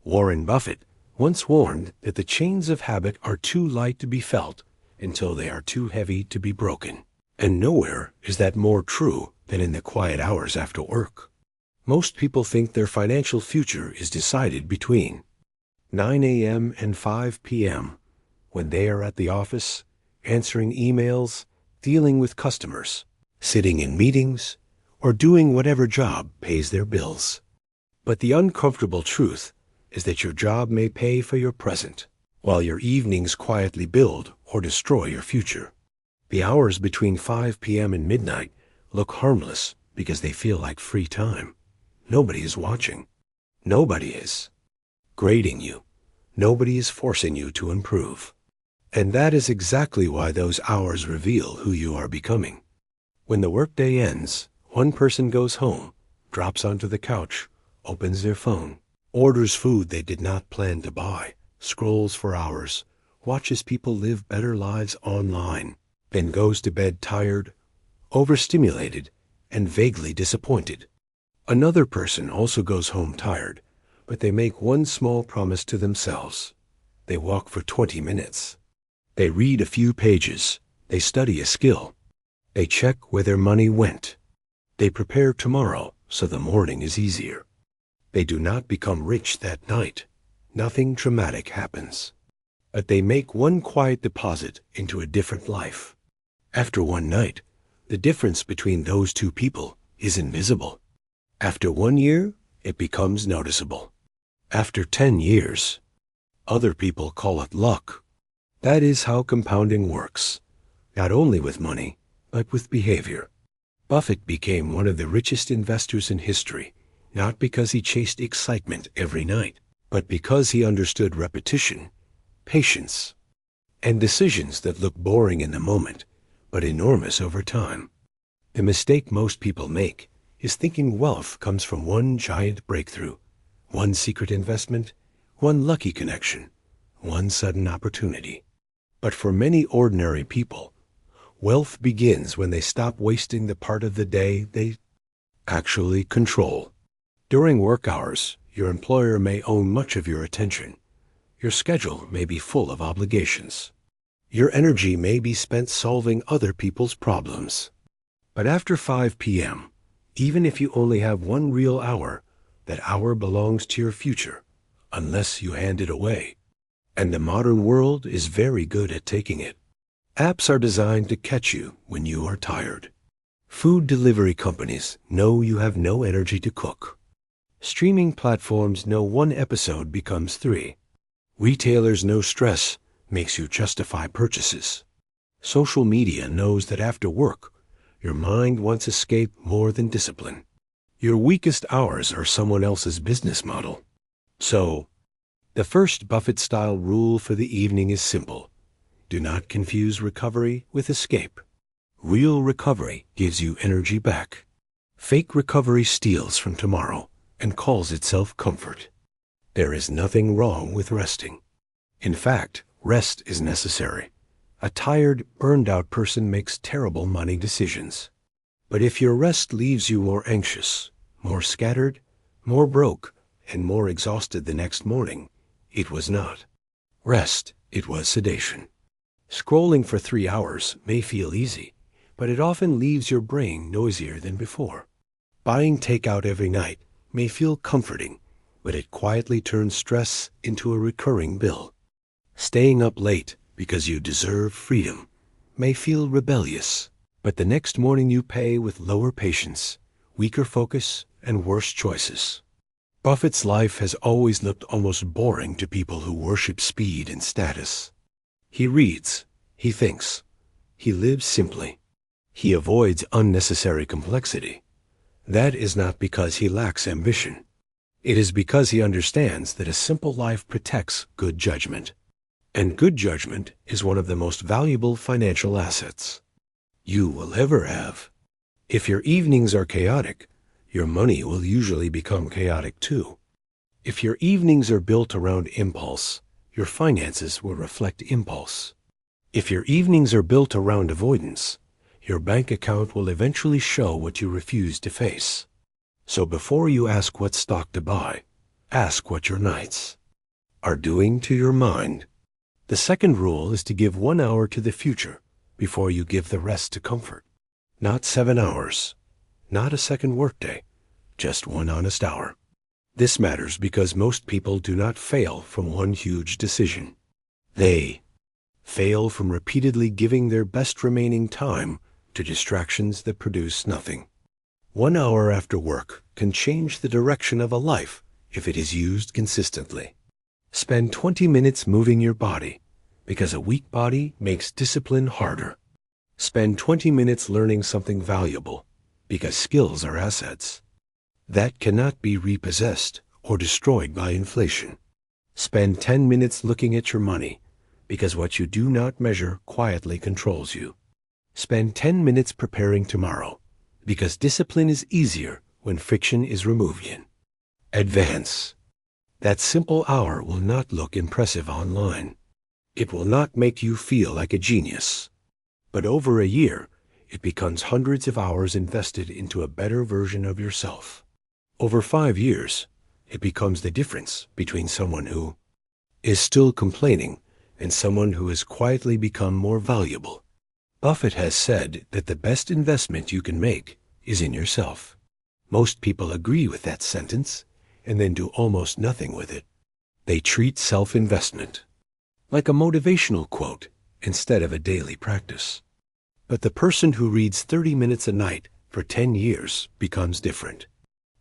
Warren Buffett once warned that the chains of habit are too light to be felt until they are too heavy to be broken. And nowhere is that more true than in the quiet hours after work. Most people think their financial future is decided between 9 a.m. and 5 p.m. when they are at the office, answering emails, dealing with customers, sitting in meetings, or doing whatever job pays their bills. But the uncomfortable truth is that your job may pay for your present, while your evenings quietly build or destroy your future. The hours between 5 p.m. and midnight look harmless because they feel like free time. Nobody is watching. Nobody is grading you. Nobody is forcing you to improve. And that is exactly why those hours reveal who you are becoming. When the workday ends, one person goes home, drops onto the couch, opens their phone, orders food they did not plan to buy, scrolls for hours, watches people live better lives online, then goes to bed tired, overstimulated, and vaguely disappointed. Another person also goes home tired, but they make one small promise to themselves. They walk for 20 minutes. They read a few pages. They study a skill. They check where their money went. They prepare tomorrow so the morning is easier. They do not become rich that night. Nothing dramatic happens. But they make one quiet deposit into a different life. After one night, the difference between those two people is invisible. After 1 year, it becomes noticeable. After 10 years, other people call it luck. That is how compounding works, not only with money, but with behavior. Buffett became one of the richest investors in history, not because he chased excitement every night, but because he understood repetition, patience, and decisions that look boring in the moment, but enormous over time. The mistake most people make is thinking wealth comes from one giant breakthrough, one secret investment, one lucky connection, one sudden opportunity. But for many ordinary people, wealth begins when they stop wasting the part of the day they actually control. During work hours, your employer may own much of your attention. Your schedule may be full of obligations. Your energy may be spent solving other people's problems. But after 5 p.m., even if you only have one real hour, that hour belongs to your future, unless you hand it away. And the modern world is very good at taking it. Apps are designed to catch you when you are tired. Food delivery companies know you have no energy to cook. Streaming platforms know one episode becomes 3. Retailers know stress makes you justify purchases. Social media knows that after work, your mind wants escape more than discipline. Your weakest hours are someone else's business model. So, the first Buffett-style rule for the evening is simple. Do not confuse recovery with escape. Real recovery gives you energy back. Fake recovery steals from tomorrow and calls itself comfort. There is nothing wrong with resting. In fact, rest is necessary. A tired, burned-out person makes terrible money decisions. But if your rest leaves you more anxious, more scattered, more broke, and more exhausted the next morning, it was not rest, it was sedation. Scrolling for 3 hours may feel easy, but it often leaves your brain noisier than before. Buying takeout every night may feel comforting, but it quietly turns stress into a recurring bill. Staying up late because you deserve freedom may feel rebellious, but the next morning you pay with lower patience, weaker focus, and worse choices. Buffett's life has always looked almost boring to people who worship speed and status. He reads, he thinks, he lives simply. He avoids unnecessary complexity. That is not because he lacks ambition. It is because he understands that a simple life protects good judgment. And good judgment is one of the most valuable financial assets you will ever have. If your evenings are chaotic, your money will usually become chaotic too. If your evenings are built around impulse, your finances will reflect impulse. If your evenings are built around avoidance, your bank account will eventually show what you refuse to face. So before you ask what stock to buy, Ask what your nights are doing to your mind. The second rule is to give 1 hour to the future before you give the rest to comfort. Not 7 hours, not a second workday, just 1 honest hour. This matters because most people do not fail from one huge decision. They fail from repeatedly giving their best remaining time to distractions that produce nothing. 1 hour after work can change the direction of a life if it is used consistently. Spend 20 minutes moving your body, because a weak body makes discipline harder. Spend 20 minutes learning something valuable, because skills are assets that cannot be repossessed or destroyed by inflation. Spend 10 minutes looking at your money, because what you do not measure quietly controls you. Spend 10 minutes preparing tomorrow, because discipline is easier when friction is removed. Advance. That simple hour will not look impressive online. It will not make you feel like a genius. But over a year, it becomes hundreds of hours invested into a better version of yourself. Over 5 years, it becomes the difference between someone who is still complaining and someone who has quietly become more valuable. Buffett has said that the best investment you can make is in yourself. Most people agree with that sentence and then do almost nothing with it. They treat self-investment like a motivational quote instead of a daily practice. But the person who reads 30 minutes a night for 10 years becomes different.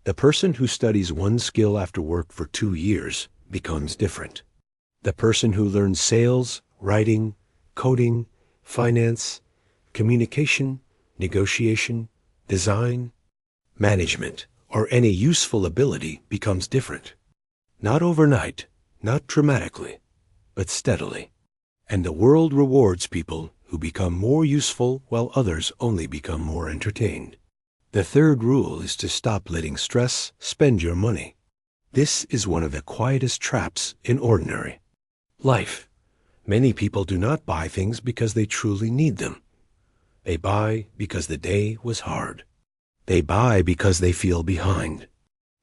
The person who studies one skill after work for 2 years becomes different. The person who learns sales, writing, coding, finance, communication, negotiation, design, management, or any useful ability becomes different. Not overnight, not dramatically, but steadily. And the world rewards people who become more useful while others only become more entertained. The third rule is to stop letting stress spend your money. This is one of the quietest traps in ordinary life. Many people do not buy things because they truly need them. They buy because the day was hard. They buy because they feel behind.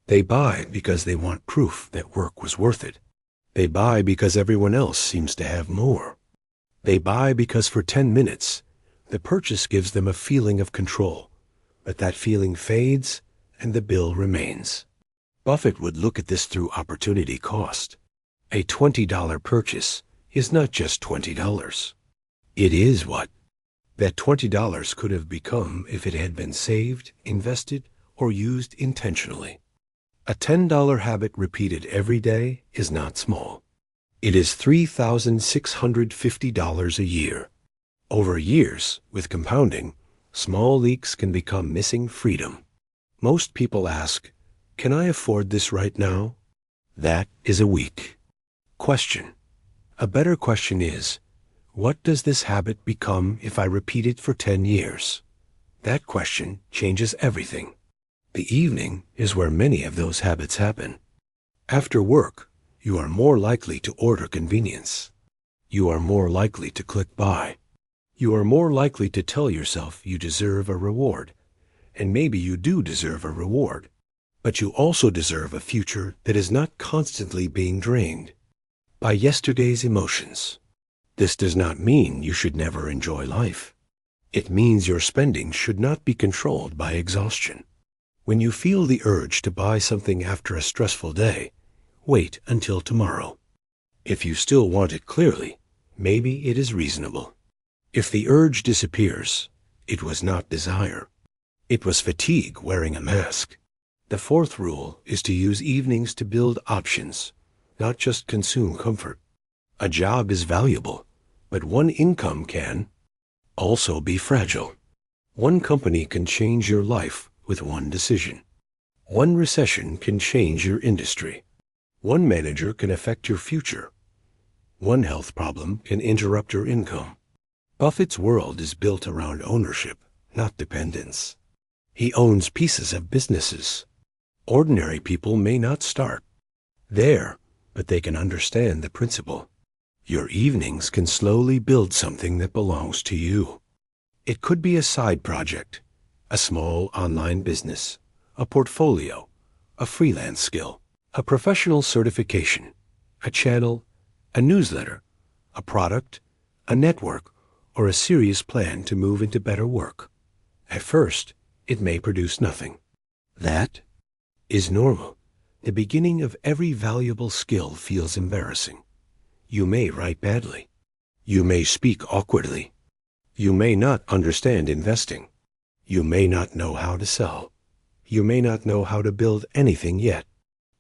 They buy because they want proof that work was worth it. They buy because everyone else seems to have more. They buy because for 10 minutes, the purchase gives them a feeling of control, but that feeling fades and the bill remains. Buffett would look at this through opportunity cost. A $20 purchase is not just $20. It is what that $20 could have become if it had been saved, invested, or used intentionally. A $10 habit repeated every day is not small. It is $3,650 a year. Over years, with compounding, small leaks can become missing freedom. Most people ask, "Can I afford this right now?" That is a weak question. A better question is, what does this habit become if I repeat it for 10 years? That question changes everything. The evening is where many of those habits happen. After work, you are more likely to order convenience. You are more likely to click buy. You are more likely to tell yourself you deserve a reward. And maybe you do deserve a reward. But you also deserve a future that is not constantly being drained by yesterday's emotions. This does not mean you should never enjoy life. It means your spending should not be controlled by exhaustion. When you feel the urge to buy something after a stressful day, wait until tomorrow. If you still want it clearly, maybe it is reasonable. If the urge disappears, it was not desire. It was fatigue wearing a mask. The fourth rule is to use evenings to build options, not just consume comfort. A job is valuable, but one income can also be fragile. One company can change your life with one decision. One recession can change your industry. One manager can affect your future. One health problem can interrupt your income. Buffett's world is built around ownership, not dependence. He owns pieces of businesses. Ordinary people may not start there, but they can understand the principle. Your evenings can slowly build something that belongs to you. It could be a side project, a small online business, a portfolio, a freelance skill. A professional certification, a channel, a newsletter, a product, a network, or a serious plan to move into better work. At first, it may produce nothing. That is normal. The beginning of every valuable skill feels embarrassing. You may write badly. You may speak awkwardly. You may not understand investing. You may not know how to sell. You may not know how to build anything yet.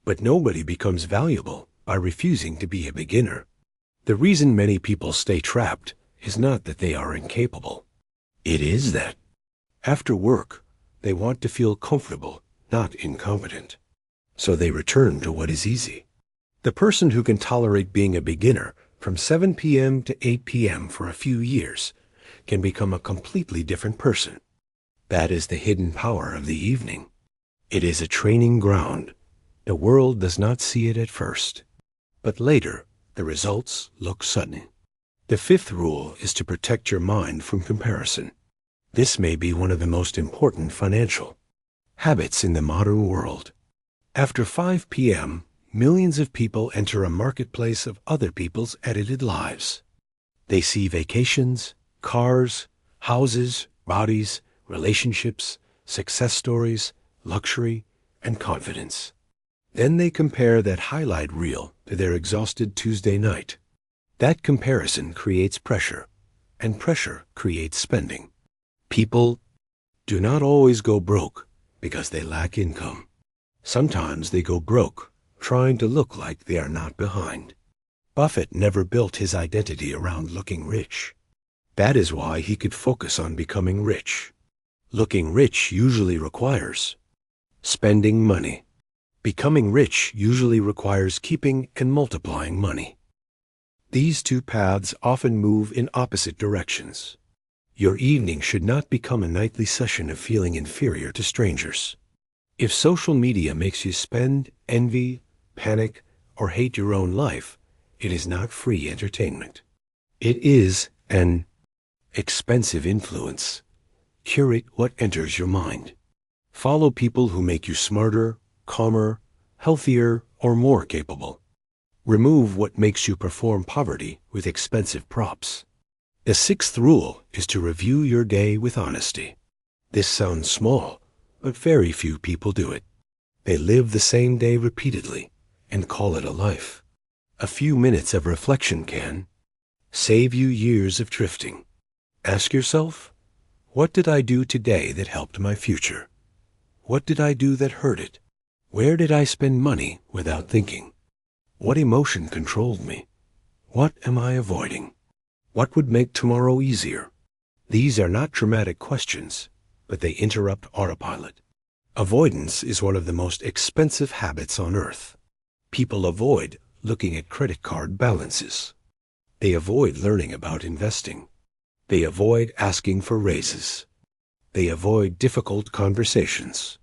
But nobody becomes valuable by refusing to be a beginner. The reason many people stay trapped is not that they are incapable. It is that, after work, they want to feel comfortable, not incompetent. So they return to what is easy. The person who can tolerate being a beginner from 7 p.m. to 8 p.m. for a few years can become a completely different person. That is the hidden power of the evening. It is a training ground. The world does not see it at first, but later the results look sudden. The fifth rule is to protect your mind from comparison. This may be one of the most important financial habits in the modern world. After 5 p.m., millions of people enter a marketplace of other people's edited lives. They see vacations, cars, houses, bodies, relationships, success stories, luxury, and confidence. Then they compare that highlight reel to their exhausted Tuesday night. That comparison creates pressure, and pressure creates spending. People do not always go broke because they lack income. Sometimes they go broke trying to look like they are not behind. Buffett never built his identity around looking rich. That is why he could focus on becoming rich. Looking rich usually requires spending money. Becoming rich usually requires keeping and multiplying money. These two paths often move in opposite directions. Your evening should not become a nightly session of feeling inferior to strangers. If social media makes you spend, envy, panic, or hate your own life, it is not free entertainment. It is an expensive influence. Curate what enters your mind. Follow people who make you smarter, calmer, healthier, or more capable. Remove what makes you perform poverty with expensive props. The sixth rule is to review your day with honesty. This sounds small, but very few people do it. They live the same day repeatedly and call it a life. A few minutes of reflection can save you years of drifting. Ask yourself, what did I do today that helped my future? What did I do that hurt it? Where did I spend money without thinking? What emotion controlled me? What am I avoiding? What would make tomorrow easier? These are not dramatic questions, but they interrupt autopilot. Avoidance is one of the most expensive habits on earth. People avoid looking at credit card balances. They avoid learning about investing. They avoid asking for raises. They avoid difficult conversations.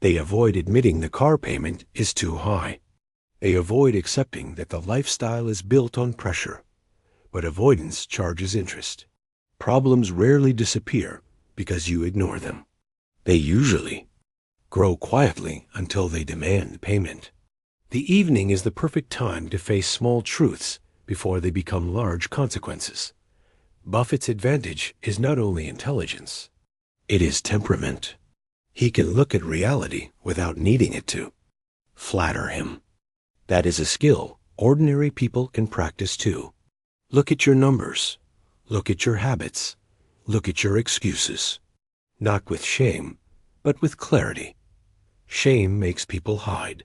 They avoid admitting the car payment is too high. They avoid accepting that the lifestyle is built on pressure, but avoidance charges interest. Problems rarely disappear because you ignore them. They usually grow quietly until they demand payment. The evening is the perfect time to face small truths before they become large consequences. Buffett's advantage is not only intelligence, it is temperament. He can look at reality without needing it to flatter him. That is a skill ordinary people can practice too. Look at your numbers. Look at your habits. Look at your excuses. Not with shame, but with clarity. Shame makes people hide.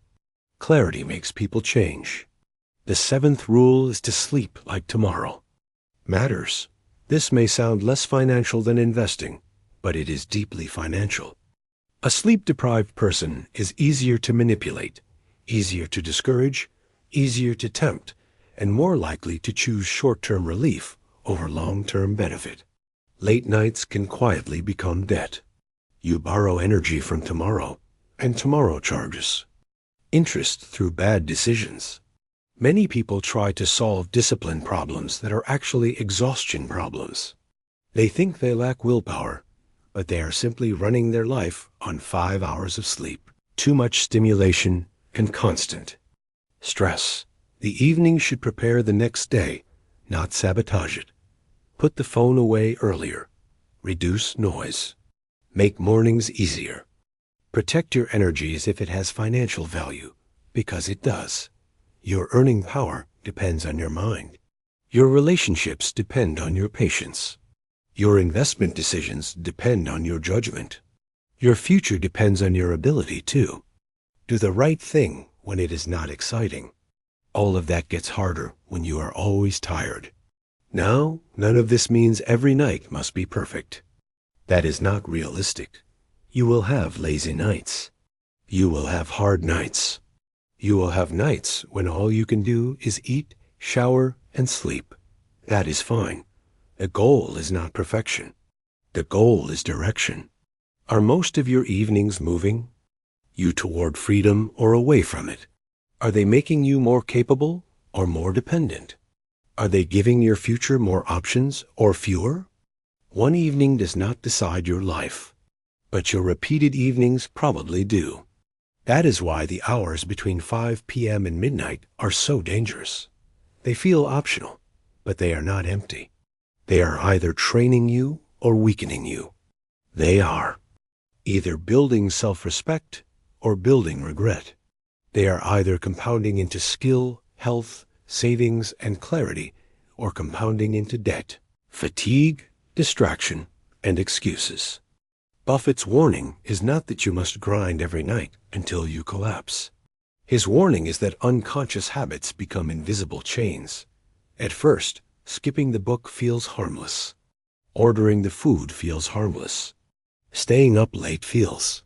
Clarity makes people change. The seventh rule is to sleep like tomorrow matters. This may sound less financial than investing, but it is deeply financial. A sleep-deprived person is easier to manipulate, easier to discourage, easier to tempt, and more likely to choose short-term relief over long-term benefit. Late nights can quietly become debt. You borrow energy from tomorrow, and tomorrow charges interest through bad decisions. Many people try to solve discipline problems that are actually exhaustion problems. They think they lack willpower, but they are simply running their life on 5 hours of sleep, too much stimulation, and constant Stress. The evening should prepare the next day, not sabotage it. Put the phone away earlier. Reduce noise. Make mornings easier. Protect your energies if it has financial value, because it does. Your earning power depends on your mind. Your relationships depend on your patience. Your investment decisions depend on your judgment. Your future depends on your ability, too. Do the right thing when it is not exciting. All of that gets harder when you are always tired. Now, none of this means every night must be perfect. That is not realistic. You will have lazy nights. You will have hard nights. You will have nights when all you can do is eat, shower, and sleep. That is fine. The goal is not perfection. The goal is direction. Are most of your evenings moving you toward freedom or away from it? Are they making you more capable or more dependent? Are they giving your future more options or fewer? One evening does not decide your life, but your repeated evenings probably do. That is why the hours between 5 p.m. and midnight are so dangerous. They feel optional, but they are not empty. They are either training you or weakening you. They are either building self-respect or building regret. They are either compounding into skill, health, savings, and clarity, or compounding into debt, fatigue, distraction, and excuses. Buffett's warning is not that you must grind every night until you collapse. His warning is that unconscious habits become invisible chains. At first, skipping the book feels harmless. Ordering the food feels harmless. Staying up late feels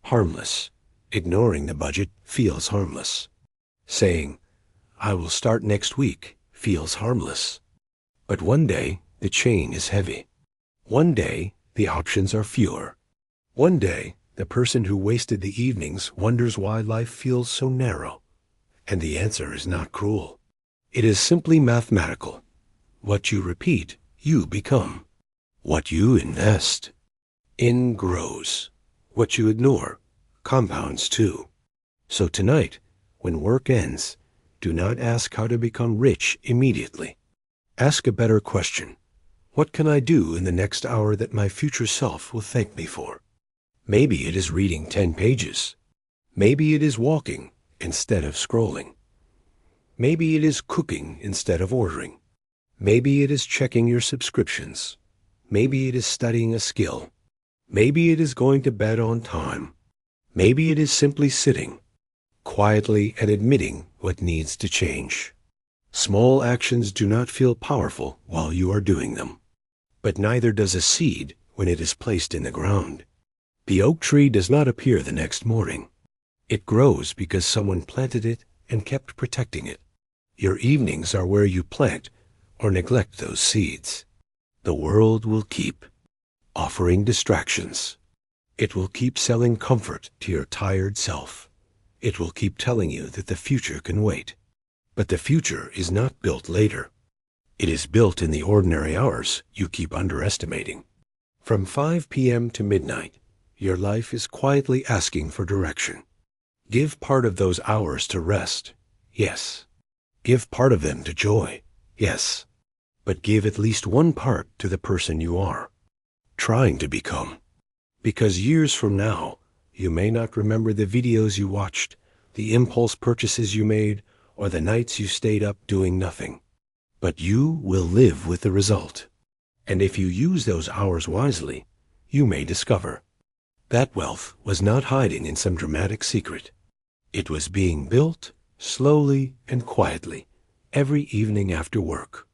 harmless. Ignoring the budget feels harmless. Saying, "I will start next week," feels harmless. But one day, the chain is heavy. One day, the options are fewer. One day, the person who wasted the evenings wonders why life feels so narrow. And the answer is not cruel. It is simply mathematical. What you repeat, you become. What you invest in grows. What you ignore compounds too. So tonight, when work ends, do not ask how to become rich immediately. Ask a better question. What can I do in the next hour that my future self will thank me for? Maybe it is reading 10 pages. Maybe it is walking instead of scrolling. Maybe it is cooking instead of ordering. Maybe it is checking your subscriptions. Maybe it is studying a skill. Maybe it is going to bed on time. Maybe it is simply sitting quietly and admitting what needs to change. Small actions do not feel powerful while you are doing them, but neither does a seed when it is placed in the ground. The oak tree does not appear the next morning. It grows because someone planted it and kept protecting it. Your evenings are where you plant or neglect those seeds. The world will keep offering distractions. It will keep selling comfort to your tired self. It will keep telling you that the future can wait. But the future is not built later. It is built in the ordinary hours you keep underestimating. From 5 p.m. to midnight, your life is quietly asking for direction. Give part of those hours to rest, yes. Give part of them to joy, yes. But give at least one part to the person you are trying to become. Because years from now, you may not remember the videos you watched, the impulse purchases you made, or the nights you stayed up doing nothing. But you will live with the result. And if you use those hours wisely, you may discover that wealth was not hiding in some dramatic secret. It was being built slowly and quietly every evening after work.